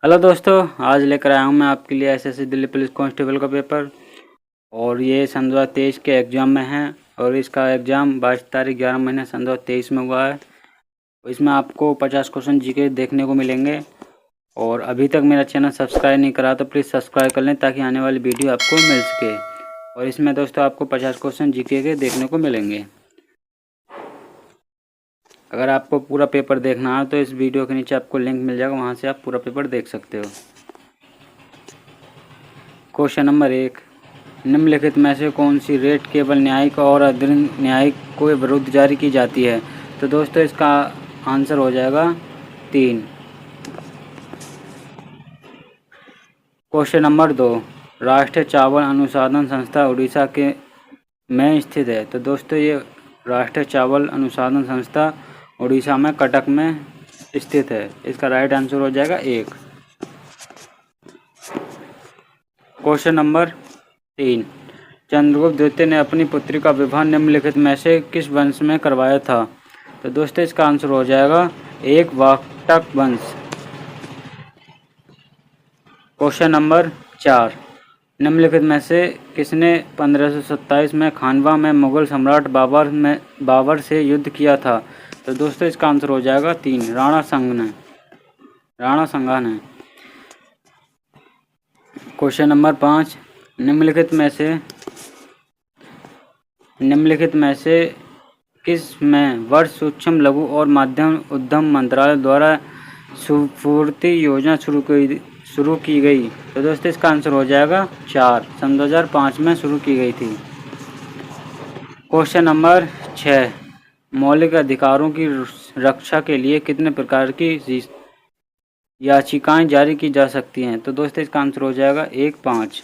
Hello दोस्तों, आज लेकर आया हूँ मैं आपके लिए एसएससी दिल्ली पुलिस कांस्टेबल का पेपर। और ये सन 2023 के एग्ज़ाम में है और इसका एग्ज़ाम 22 तारीख 11 महीने सन 2023 में हुआ है। इसमें आपको 50 क्वेश्चन जीके देखने को मिलेंगे। और अभी तक मेरा चैनल सब्सक्राइब नहीं करा तो प्लीज़ सब्सक्राइब कर लें ताकि आने वाली वीडियो आपको मिल सके। और इसमें दोस्तों आपको 50 क्वेश्चन जीके के देखने को मिलेंगे। अगर आपको पूरा पेपर देखना है तो इस वीडियो के नीचे आपको लिंक मिल जाएगा, वहाँ से आप पूरा पेपर देख सकते हो। क्वेश्चन नंबर 1, निम्नलिखित में से कौन सी रेट केवल न्यायिक और अर्ध न्यायिक के विरुद्ध जारी की जाती है? तो दोस्तों इसका आंसर हो जाएगा 3। क्वेश्चन नंबर 2, राष्ट्रीय चावल अनुसंधान संस्था उड़ीसा के में स्थित है। तो दोस्तों ये राष्ट्रीय चावल अनुसंधान संस्था उड़ीसा में कटक में स्थित है। इसका राइट आंसर हो जाएगा 1। क्वेश्चन नंबर 3, चंद्रगुप्त द्वितीय ने अपनी पुत्री का विवाह निम्नलिखित में से किस वंश में करवाया था? तो दोस्तों इसका आंसर हो जाएगा 1, वाकाटक वंश। क्वेश्चन नंबर 4, निम्नलिखित में से किसने 1527 में खानवा में मुगल सम्राट बाबर से युद्ध किया था? तो दोस्तों इसका आंसर हो जाएगा 3, राणा सांगा ने। क्वेश्चन नंबर 5, निम्नलिखित में से किस में वर्ष सूक्ष्म लघु और मध्यम उद्यम मंत्रालय द्वारा स्फूर्ति योजना शुरू की गई? तो दोस्तों इसका आंसर हो जाएगा 4, सन 2005 में शुरू की गई थी। क्वेश्चन नंबर 6, मौलिक अधिकारों की रक्षा के लिए कितने प्रकार की याचिकाएं जारी की जा सकती हैं? तो दोस्तों इसका आंसर हो जाएगा 1, 5।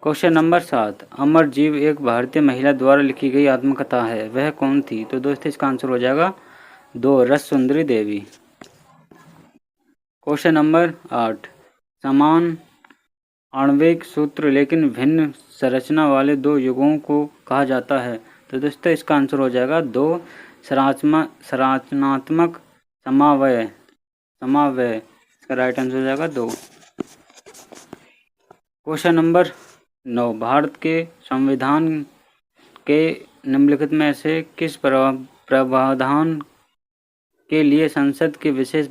क्वेश्चन नंबर 7, अमर जीव एक भारतीय महिला द्वारा लिखी गई आत्मकथा है, वह कौन थी? तो दोस्तों इसका आंसर हो जाएगा 2, रस सुंदरी देवी। क्वेश्चन नंबर 8, समान आणविक सूत्र लेकिन भिन्न संरचना वाले दो युगों को कहा जाता है? तो दोस्तों इसका आंसर हो जाएगा 2, संरचनात्मक समवाय। इसका राइट आंसर हो जाएगा 2। क्वेश्चन नंबर 9, भारत के संविधान के निम्नलिखित में से किस प्रावधान के लिए संसद के विशेष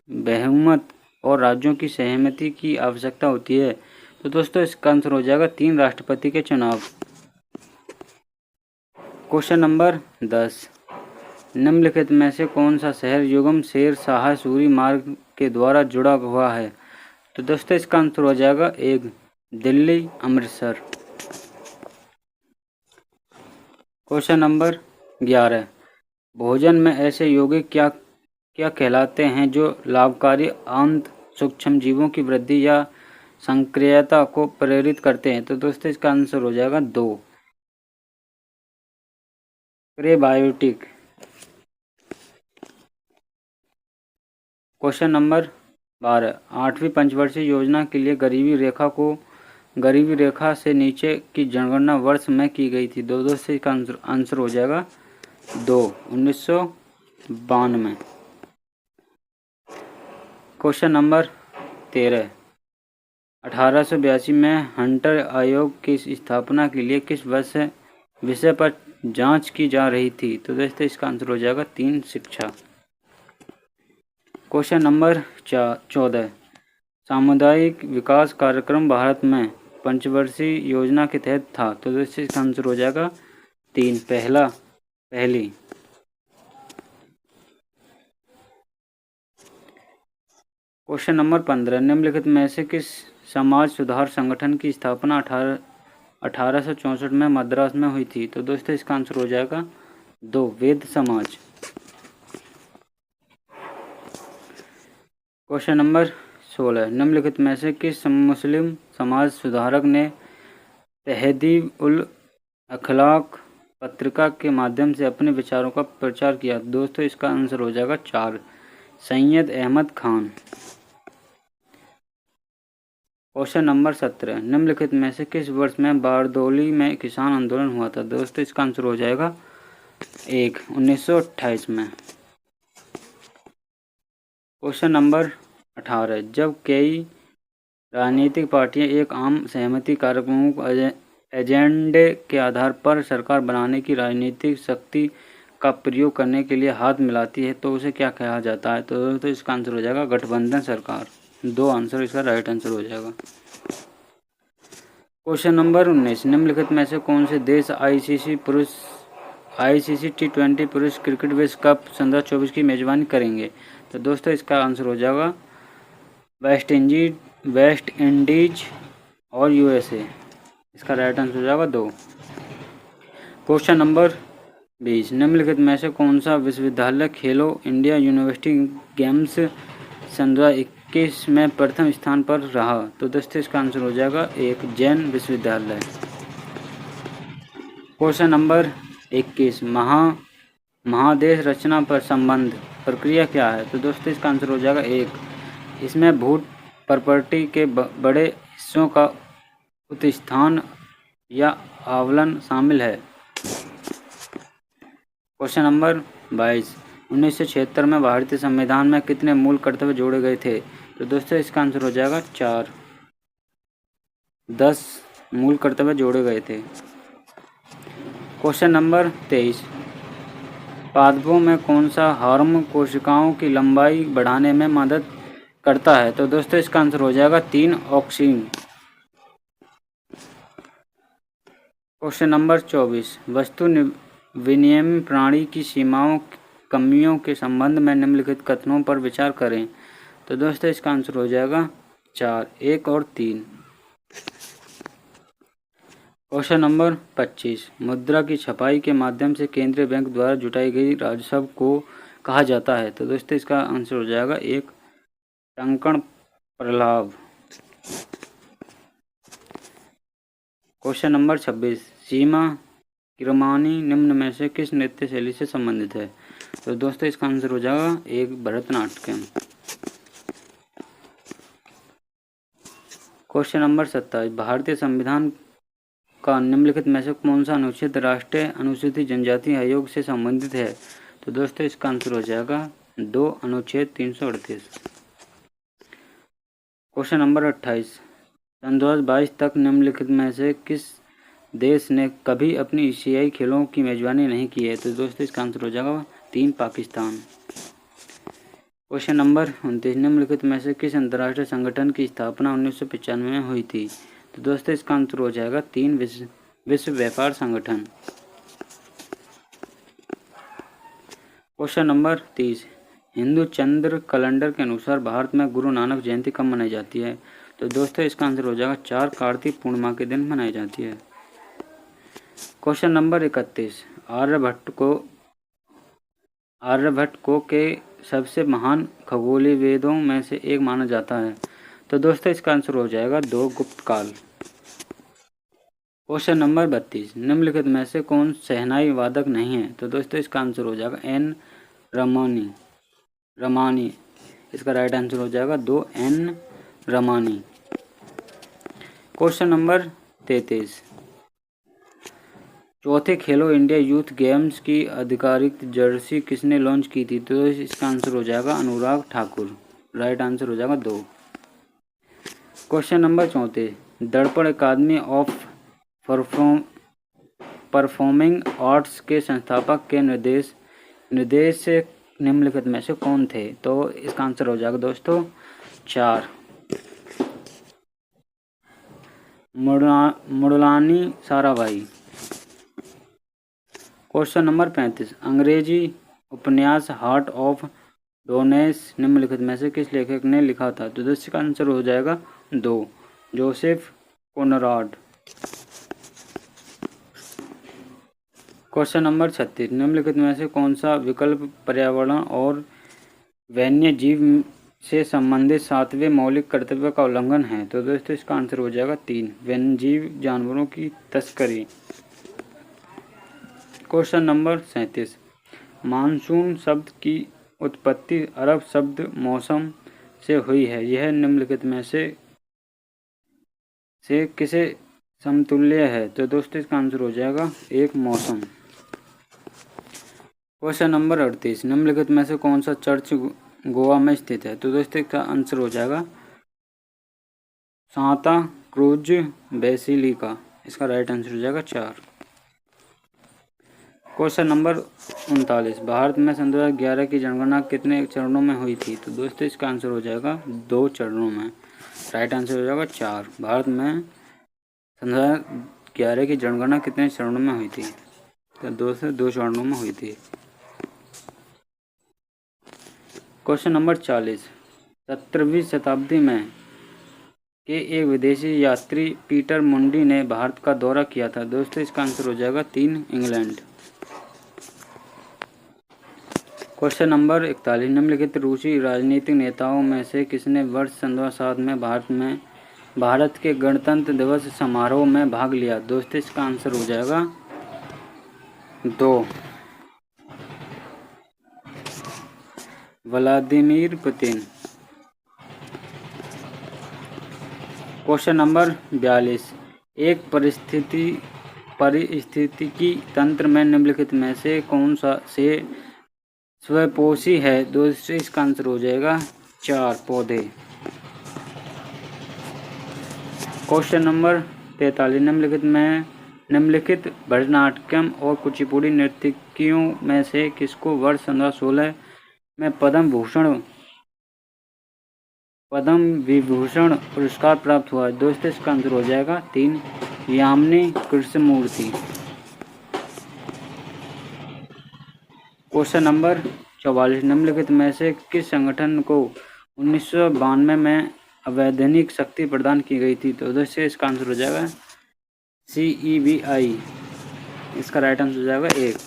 बहुमत और राज्यों की सहमति की आवश्यकता होती है? तो दोस्तों इसका आंसर हो जाएगा 3, राष्ट्रपति के चुनाव। क्वेश्चन नंबर 10, निम्नलिखित में से कौन सा शहर युगम शेर शाह सूरी मार्ग के द्वारा जुड़ा हुआ है? तो दोस्तों इसका आंसर हो जाएगा 1, दिल्ली अमृतसर। क्वेश्चन नंबर 11, भोजन में ऐसे यौगिक क्या कहलाते हैं जो लाभकारी अंत सूक्ष्म जीवों की वृद्धि या संक्रियता को प्रेरित करते हैं? तो दोस्तों इसका आंसर हो जाएगा 2, प्रेबायोटिक। क्वेश्चन नंबर 12, 8वीं पंचवर्षीय योजना के लिए गरीबी रेखा से नीचे की जनगणना वर्ष में की गई थी? दोस्तों इसका आंसर हो जाएगा 2, 1992। क्वेश्चन नंबर 13, 1882 में हंटर आयोग की स्थापना के लिए किस विषय पर जांच की जा रही थी? तो दोस्तों इसका आंसर हो जाएगा 3, शिक्षा। क्वेश्चन नंबर 14, सामुदायिक विकास कार्यक्रम भारत में पंचवर्षीय योजना के तहत था? तो दोस्तों इसका आंसर हो जाएगा 3, पहली। क्वेश्चन नंबर 15, निम्नलिखित में से किस समाज सुधार संगठन की स्थापना 1864 में मद्रास में हुई थी? तो दोस्तों इसका आंसर हो जाएगा 2, वेद समाज। क्वेश्चन नंबर 16, निम्नलिखित में से किस मुस्लिम समाज सुधारक ने तहदीब उल अखलाक पत्रिका के माध्यम से अपने विचारों का प्रचार किया? दोस्तों इसका आंसर हो जाएगा 4, सैयद अहमद खान। क्वेश्चन नंबर 17, निम्नलिखित में से किस वर्ष में बारदौली में किसान आंदोलन हुआ था? दोस्तों इसका आंसर हो जाएगा 1, 1928 में। क्वेश्चन नंबर 18 जब कई राजनीतिक पार्टियां एक आम सहमति कार्यक्रमों को एजेंडे के आधार पर सरकार बनाने की राजनीतिक शक्ति का प्रयोग करने के लिए हाथ मिलाती है तो उसे क्या कहा जाता है? तो इसका आंसर हो जाएगा गठबंधन सरकार। 2 आंसर इसका राइट आंसर हो जाएगा। क्वेश्चन नंबर 19 निम्नलिखित में से कौन से देश आईसीसी T20 पुरुष क्रिकेट विश्व कप 2024 की मेजबानी करेंगे? तो दोस्तों इसका आंसर हो जाएगा वेस्ट इंडीज और यूएसए। इसका राइट आंसर हो जाएगा 2। क्वेश्चन नंबर 20 निम्नलिखित में से कौन सा विश्वविद्यालय खेलो इंडिया यूनिवर्सिटी गेम्स 2021 में प्रथम स्थान पर रहा? तो दोस्तों इसका आंसर हो जाएगा 1 जैन विश्वविद्यालय। क्वेश्चन नंबर 21 महादेश रचना पर संबंध प्रक्रिया क्या है? तो दोस्तों इसका आंसर हो जाएगा 1 इसमें भूत प्रॉपर्टी के बड़े हिस्सों का उत्थान या आंदोलन शामिल है। क्वेश्चन नंबर 22 1976 में भारतीय संविधान में कितने मूल कर्तव्य जोड़े गए थे? तो दोस्तों इसका आंसर हो जाएगा 4 10 मूल कर्तव्य जोड़े गए थे। क्वेश्चन नंबर 23 पादपों में कौन सा हार्मोन कोशिकाओं की लंबाई बढ़ाने में मदद करता है? तो दोस्तों इसका आंसर हो जाएगा 3 ऑक्सीन। क्वेश्चन नंबर 24 वस्तु विनिमय प्रणाली की सीमाओं कमियों के संबंध में निम्नलिखित कथनों पर विचार करें। तो दोस्तों इसका आंसर हो जाएगा 4 1 और 3। क्वेश्चन नंबर 25 मुद्रा की छपाई के माध्यम से केंद्रीय बैंक द्वारा जुटाई गई राजस्व को कहा जाता है? तो दोस्तों इसका आंसर हो जाएगा 1 टंकण प्रलाभ। क्वेश्चन नंबर 26 सीमा किरमानी निम्न में से किस नृत्य शैली से संबंधित है? तो दोस्तों इसका आंसर हो जाएगा 1 भरतनाट्यम। क्वेश्चन नंबर 27 भारतीय संविधान का निम्नलिखित में से कौन सा अनुच्छेद राष्ट्रीय अनुसूचित जनजाति आयोग से संबंधित है? तो दोस्तों इसका आंसर हो जाएगा 2 अनुच्छेद 338। क्वेश्चन नंबर 28 सन 2022 तक निम्नलिखित में से किस देश ने कभी अपनी एशियाई खेलों की मेजबानी नहीं की है? तो दोस्तों इसका आंसर हो जाएगा 3 पाकिस्तान। क्वेश्चन नंबर 29 निम्नलिखित में से किस अंतर्राष्ट्रीय संगठन की स्थापना 1995 में हुई थी? तो दोस्तों इसका आंसर हो जाएगा 3 विश्व व्यापार संगठन। क्वेश्चन नंबर 30 हिंदू चंद्र कैलेंडर के अनुसार भारत में गुरु नानक जयंती कब मनाई जाती है? तो दोस्तों इसका आंसर हो जाएगा 4 कार्तिक पूर्णिमा के दिन मनाई जाती है। क्वेश्चन नंबर 31 आर्यभट्ट को के सबसे महान खगोलीय वेदों में से एक माना जाता है। तो दोस्तों इसका आंसर हो जाएगा 2 गुप्त काल। क्वेश्चन नंबर 32 निम्नलिखित में से कौन शहनाई वादक नहीं है? तो दोस्तों इसका आंसर हो जाएगा एन रमानी। इसका राइट आंसर हो जाएगा 2 एन रमानी। क्वेश्चन नंबर 33 चौथे खेलो इंडिया यूथ गेम्स की आधिकारिक जर्सी किसने लॉन्च की थी? तो इसका आंसर हो जाएगा अनुराग ठाकुर। राइट आंसर हो जाएगा 2। क्वेश्चन नंबर 34 दर्पण अकादमी ऑफ परफॉर्मिंग आर्ट्स के संस्थापक के निर्देश निम्नलिखित में से कौन थे? तो इसका आंसर हो जाएगा दोस्तों 4 मुरलानी साराभाई। क्वेश्चन नंबर 35 अंग्रेजी उपन्यास हार्ट ऑफ डोनेस निम्नलिखित में से किस लेखक ने लिखा था? तो इसका आंसर हो जाएगा 2 जोसेफ कोनराड। क्वेश्चन नंबर 36 निम्नलिखित में से कौन सा विकल्प पर्यावरण और वन्य जीव से संबंधित 7वें मौलिक कर्तव्य का उल्लंघन है? तो दोस्तों इसका आंसर हो जाएगा 3 वन्य जीव जानवरों की तस्करी। क्वेश्चन नंबर 37 मानसून शब्द की उत्पत्ति अरब शब्द मौसम से हुई है, यह निम्नलिखित में से किसे समतुल्य है? तो दोस्तों इसका आंसर हो जाएगा 1 मौसम। क्वेश्चन नंबर 38 निम्नलिखित में से कौन सा चर्च गोवा में स्थित है। तो दोस्तों इसका आंसर हो जाएगा सांता क्रूज बेसिलिका। इसका राइट आंसर हो जाएगा 4। क्वेश्चन नंबर 39, भारत में सन 2011 की जनगणना कितने चरणों में हुई थी? तो दोस्तों इसका आंसर हो जाएगा 2 चरणों में। राइट आंसर हो जाएगा 4। भारत में सन 2011 की जनगणना कितने चरणों में हुई थी? तो दोस्तों 2 चरणों में हुई थी। क्वेश्चन नंबर 40, 17वीं शताब्दी में के एक विदेशी यात्री पीटर मुंडी ने भारत का दौरा किया था। दोस्तों इसका आंसर हो जाएगा 3 इंग्लैंड। क्वेश्चन नंबर 41, निम्नलिखित रूसी राजनीतिक नेताओं में से किसने वर्ष सन 2007 में भारत के गणतंत्र दिवस समारोह में भाग लिया? दोस्तों इसका आंसर हो जाएगा 2, व्लादिमीर पुतिन। क्वेश्चन नंबर 42, एक पारिस्थितिकी तंत्र में निम्नलिखित में से कौन सा से स्वपोषी है? दोस्तों इसका आंसर हो जाएगा 4, पौधे। क्वेश्चन नंबर 43, निम्नलिखित भरतनाट्यम और कुचिपुड़ी नर्तकियों में से किसको वर्ष 2016 में पद्म विभूषण पुरस्कार प्राप्त हुआ? दोस्तों इसका आंसर हो जाएगा 3, यामिनी कृष्णमूर्ति। क्वेश्चन नंबर 44, निम्नलिखित में से किस संगठन को 1992 में अवैधानिक शक्ति प्रदान की गई थी? तो दोस्तों इसका आंसर हो जाएगा CEBI। इसका राइट आंसर हो जाएगा 1।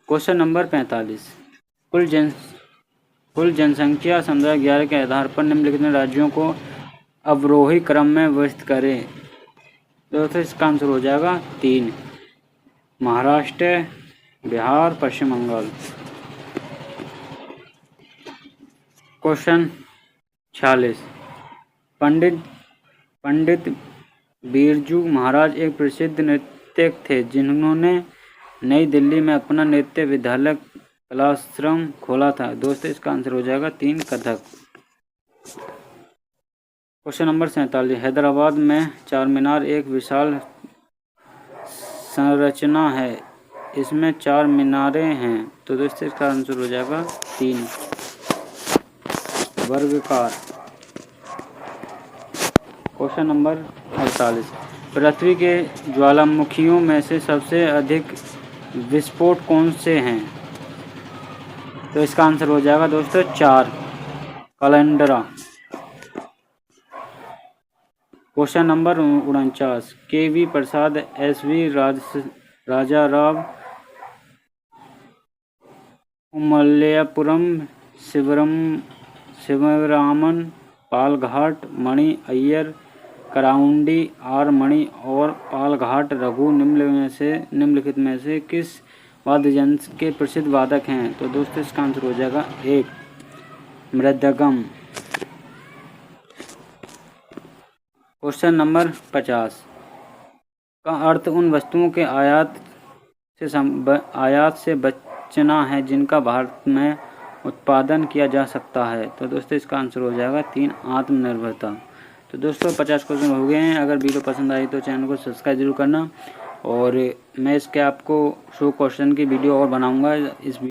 क्वेश्चन नंबर 45, कुल जनसंख्या सन 2011 के आधार पर निम्नलिखित राज्यों को अवरोही क्रम में व्यवस्थित करें। दोस्तों इसका आंसर हो जाएगा 3, महाराष्ट्र, बिहार, पश्चिम बंगाल। क्वेश्चन 46, पंडित बिरजू महाराज एक प्रसिद्ध नृत्यक थे जिन्होंने नई दिल्ली में अपना नृत्य विद्यालय कलाश्रम खोला था। दोस्तों इसका आंसर हो जाएगा 3, कथक। क्वेश्चन नंबर 47, हैदराबाद में चार मीनार एक विशाल संरचना है, इसमें 4 मीनारें हैं। तो दोस्तों इसका आंसर हो जाएगा 3, वर्गाकार। क्वेश्चन नंबर 48, पृथ्वी के ज्वालामुखियों में से सबसे अधिक विस्फोट कौन से हैं? तो इसका आंसर हो जाएगा दोस्तों 4, कैलेंडरा। क्वेश्चन नंबर 49, KV प्रसाद, SV राजाराव, उमल्ल्यापुरम, शिवरामन, पालघाट, मणि अय्यर, कराउंडी, R मणि और पालघाट रघु निम्नलिखित में से किस वाद्य यंत्र के प्रसिद्ध वादक हैं? तो दोस्तों इसका आंसर हो जाएगा 1, मृदंगम। क्वेश्चन नंबर 50 का अर्थ उन वस्तुओं के आयात से बचना है जिनका भारत में उत्पादन किया जा सकता है। तो दोस्तों इसका आंसर हो जाएगा 3, आत्मनिर्भरता। तो दोस्तों 50 क्वेश्चन हो गए हैं। अगर वीडियो पसंद आई तो चैनल को सब्सक्राइब जरूर करना, और मैं इसके आपको 100 क्वेश्चन की वीडियो और बनाऊंगा। इस